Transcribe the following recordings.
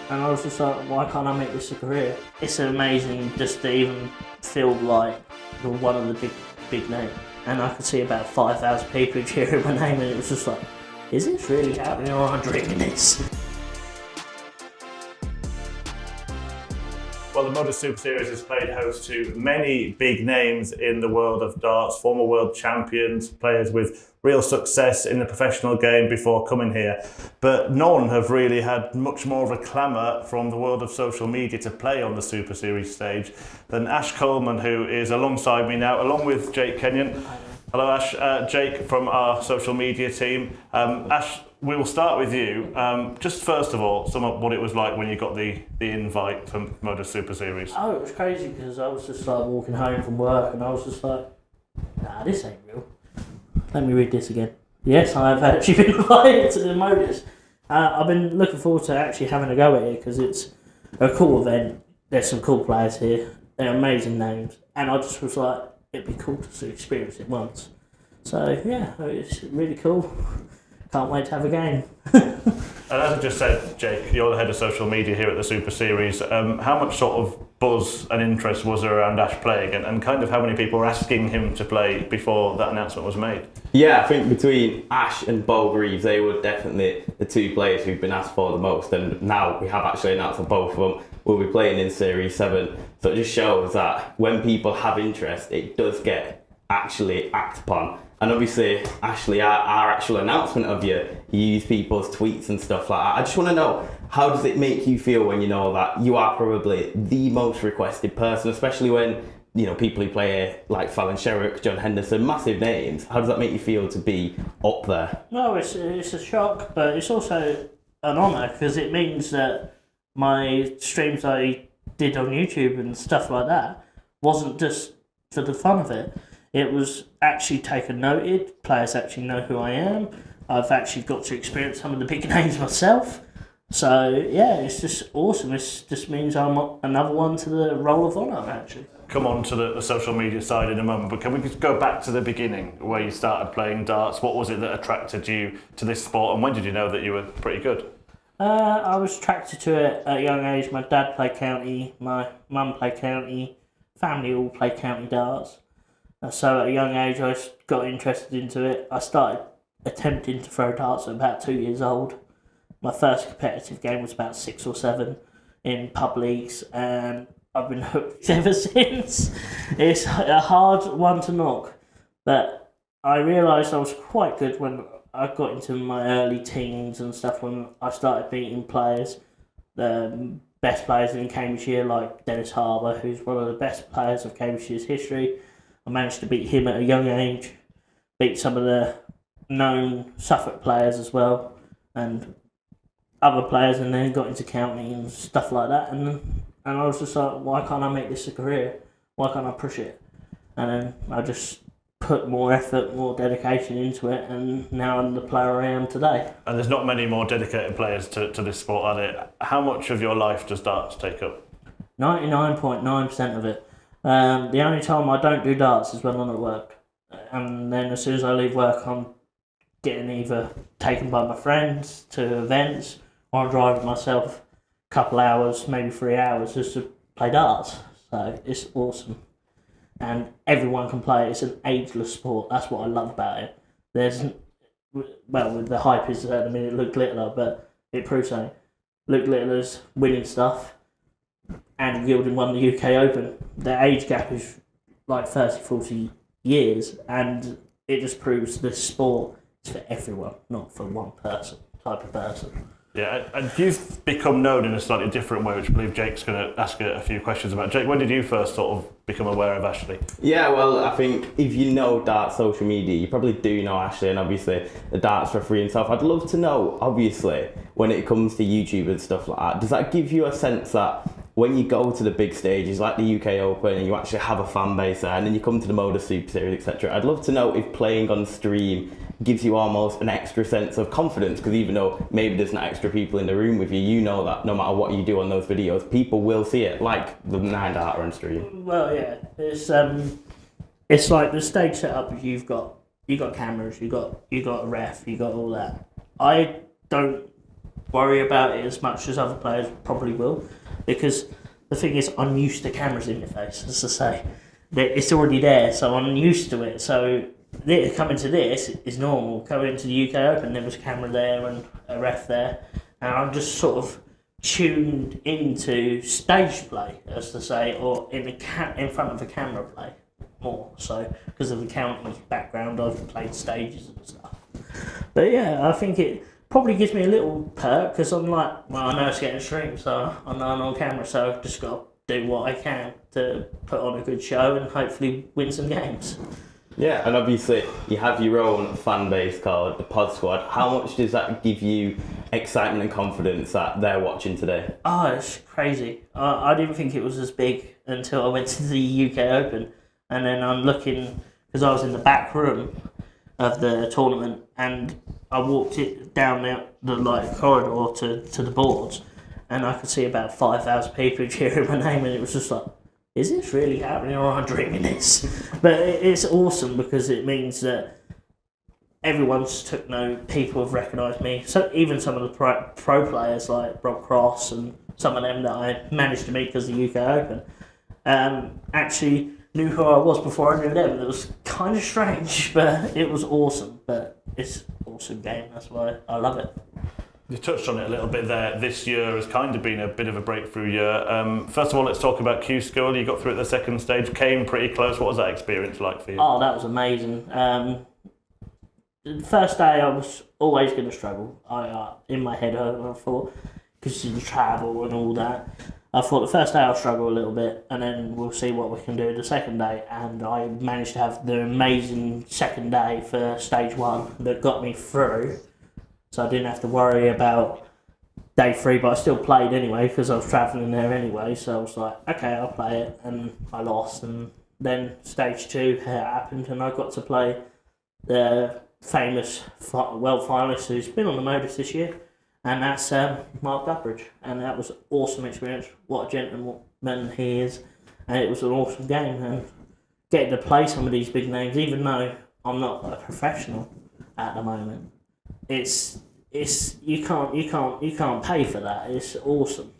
and I was just like, why can't I make this a career? It's amazing just to even feel like you're one of the big names. And I could see about 5,000 people cheering my name, and it was just like, is this really happening, or am I dreaming this? Well, the MODUS Super Series has played host to many big names in the world of darts, former world champions, players with real success in the professional game before coming here. But none have really had much more of a clamour from the world of social media to play on the Super Series stage than Ash Coleman, who is alongside me now, along with Jake Kenyon. Hello, Ash. Jake from our social media team. Ash, we will start with you. Just first of all, sum up what it was like when you got the invite from MODUS Super Series. Oh, it was crazy because I was just like walking home from work and I was just like, nah, this ain't real. Let me read this again. Yes, I have actually been invited to the MODUS. I've been looking forward to actually having a go at it because it's a cool event. There's some cool players here. They're amazing names. And I just was like, it'd be cool to experience it once. So yeah, it's really cool. Can't wait to have a game. And as I just said, Jake, you're the head of social media here at the Super Series. How much sort of buzz and interest was there around Ash playing, and kind of how many people were asking him to play before that announcement was made? Yeah, I think between Ash and Bo Greaves, they were definitely the two players who've been asked for the most, and now we have actually announced that both of them will be playing in Series 7. So it just shows that when people have interest, it does get actually acted upon. And obviously, Ashley, our actual announcement of you use people's tweets and stuff like that. I just want to know, how does it make you feel when you know that you are probably the most requested person, especially when, you know, people who play like Fallon Sherrock, John Henderson, massive names. How does that make you feel to be up there? No, it's a shock, but it's also an honour because it means that my streams I did on YouTube and stuff like that wasn't just for the fun of it. It was actually taken noted. Players actually know who I am. I've actually got to experience some of the big names myself. So yeah, it's just awesome. It just means I'm another one to the Roll of Honour, actually. Come on to the social media side in a moment, but can we just go back to the beginning where you started playing darts? What was it that attracted you to this sport, and when did you know that you were pretty good? I was attracted to it at a young age. My dad played county, my mum played county, family all played county darts. So at a young age I got interested into it. I started attempting to throw darts at about 2 years old. My first competitive game was about 6 or 7 in pub leagues, and I've been hooked ever since. It's a hard one to knock, but I realised I was quite good when I got into my early teens and stuff, when I started beating players, the best players in Cambridgeshire, like Dennis Harbour, who's one of the best players of Cambridgeshire's history. I managed to beat him at a young age, beat some of the known Suffolk players as well, and other players, and then got into county and stuff like that. And I was just like, why can't I make this a career? Why can't I push it? And then I just put more effort, more dedication into it, and now I'm the player I am today. And there's not many more dedicated players to this sport, are there? How much of your life does darts take up? 99.9% of it. The only time I don't do darts is when I'm at work. And then as soon as I leave work, I'm getting either taken by my friends to events, or I'm driving myself a couple hours, maybe 3 hours, just to play darts. So it's awesome. And everyone can play it. It's an ageless sport. That's what I love about it. There's, well, the hype is at the minute Luke Littler, but it proves something. Luke Littler's winning stuff. Andy Gilding won the UK Open. The age gap is like 30, 40 years, and it just proves this sport is for everyone, not for one person, type of person. Yeah, and you've become known in a slightly different way, which I believe Jake's going to ask a few questions about. Jake, when did you first sort of become aware of Ashley? Yeah, well, I think if you know darts social media, you probably do know Ashley, and obviously the darts referee himself. I'd love to know, obviously, when it comes to YouTube and stuff like that, does that give you a sense that when you go to the big stages like the UK Open and you actually have a fan base there, and then you come to the MODUS Super Series, etc., I'd love to know if playing on stream gives you almost an extra sense of confidence, because even though maybe there's not extra people in the room with you, you know that no matter what you do on those videos, people will see it, like the 9-darter on stream. Well, yeah, it's like the stage setup. You've got cameras, you got a ref, you got all that. I don't worry about it as much as other players probably will, because the thing is, I'm used to cameras in my face, as I say. It's already there, so I'm used to it. So coming to this is normal. Coming to the UK Open, there was a camera there and a ref there, and I'm just sort of tuned into stage play, as to say, or in front of a camera play more. So because of the county background, I've played stages and stuff. But yeah, I think it probably gives me a little perk, because I'm like, well, I know it's getting streamed, so I know I'm on camera, so I've just got to do what I can to put on a good show and hopefully win some games. Yeah, and obviously you have your own fan base called the Pod Squad. How much does that give you excitement and confidence that they're watching today? Oh, it's crazy. I didn't think it was as big until I went to the UK Open, and then I'm looking, because I was in the back room of the tournament, and I walked it down the like corridor to the boards, and I could see about 5,000 people cheering my name, and it was just like, is this really happening, or am I dreaming this? But it's awesome, because it means that everyone's took note, people have recognised me. So even some of the pro players like Rob Cross and some of them that I managed to meet because of the UK Open actually knew who I was before I knew them. It was kind of strange, but it was awesome. But it's an awesome game, that's why I love it. You touched on it a little bit there. This year has kind of been a bit of a breakthrough year. First of all, let's talk about Q School. You got through at the second stage, came pretty close. What was that experience like for you? Oh, that was amazing. The first day I was always going to struggle. In my head I thought, because of the travel and all that, I thought the first day I'll struggle a little bit, and then we'll see what we can do the second day. And I managed to have the amazing second day for stage one that got me through. So I didn't have to worry about day three, but I still played anyway because I was travelling there anyway. So I was like, okay, I'll play it, and I lost. And then stage two happened, and I got to play the famous world finalist who's been on the MODUS this year, and that's Mark Durbridge. And that was an awesome experience. What a gentleman he is, and it was an awesome game. And getting to play some of these big names, even though I'm not a professional at the moment, it's you can't pay for that. It's awesome.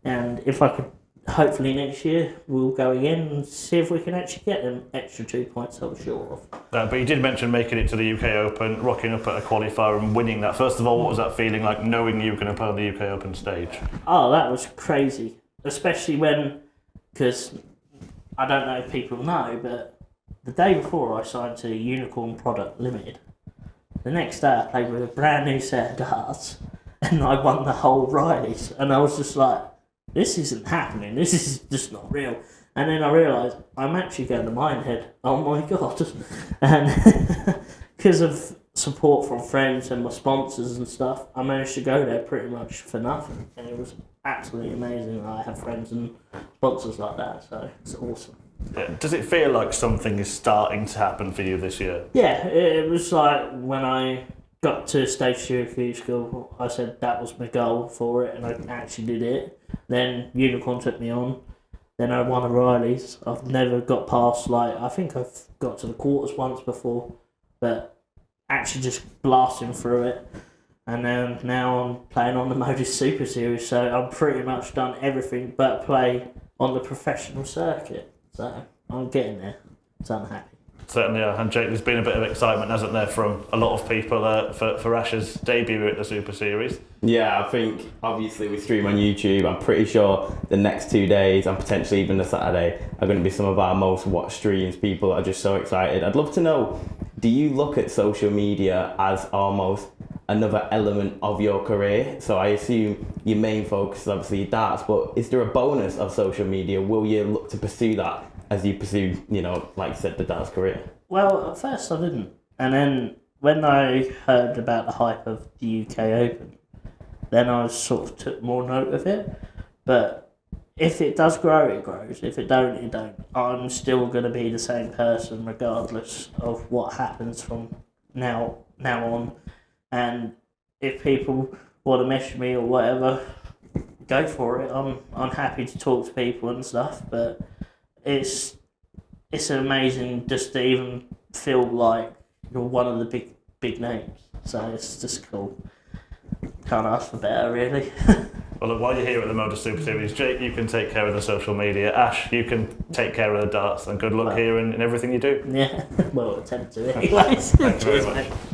And if I could, hopefully next year we'll go again and see if we can actually get them extra 2 points I was sure of. But you did mention making it to the UK Open, rocking up at a qualifier and winning that. First of all, what was that feeling like, knowing you were going to play on the UK Open stage? Oh, that was crazy. Especially because I don't know if people know, but the day before I signed to Unicorn Product Limited, the next day I played with a brand new set of darts, and I won the whole Rileys, and I was just like, this isn't happening, this is just not real. And then I realised I'm actually going to Minehead. Oh my god. And because of support from friends and my sponsors and stuff, I managed to go there pretty much for nothing, and it was absolutely amazing. I have friends and sponsors like that, so it's awesome. Yeah. Does it feel like something is starting to happen for you this year? Yeah, it was like when I got to stage 2 of Q School, I said that was my goal for it, and I actually did it. Then Unicorn took me on. Then I won a Rileys. I've never got past, I think I've got to the quarters once before, but actually just blasting through it. And then now I'm playing on the MODUS Super Series, so I'm pretty much done everything but play on the professional circuit. So I'm getting there, so I'm happy. Certainly, yeah. And Jake, there's been a bit of excitement, hasn't there, from a lot of people for Ash's debut at the Super Series? Yeah, I think obviously we stream on YouTube. I'm pretty sure the next 2 days and potentially even the Saturday are going to be some of our most watched streams. People are just so excited. I'd love to know, do you look at social media as almost another element of your career? So I assume your main focus is obviously darts, but is there a bonus of social media? Will you look to pursue that as you pursue, like you said, the darts career? Well, at first I didn't. And then when I heard about the hype of the UK Open, then I sort of took more note of it. But if it does grow, it grows. If it don't, it don't. I'm still going to be the same person regardless of what happens from now on. And if people want to message me or whatever, go for it. I'm happy to talk to people and stuff, but it's amazing just to even feel like you're one of the big names. So it's just cool. Can't ask for better, really. Well, look, while you're here at the MODUS Super Series, Jake, you can take care of the social media. Ash, you can take care of the darts. And good luck Well, here in everything you do. Yeah, well, attempt to anyways. Thank you very Cheers, much. mate.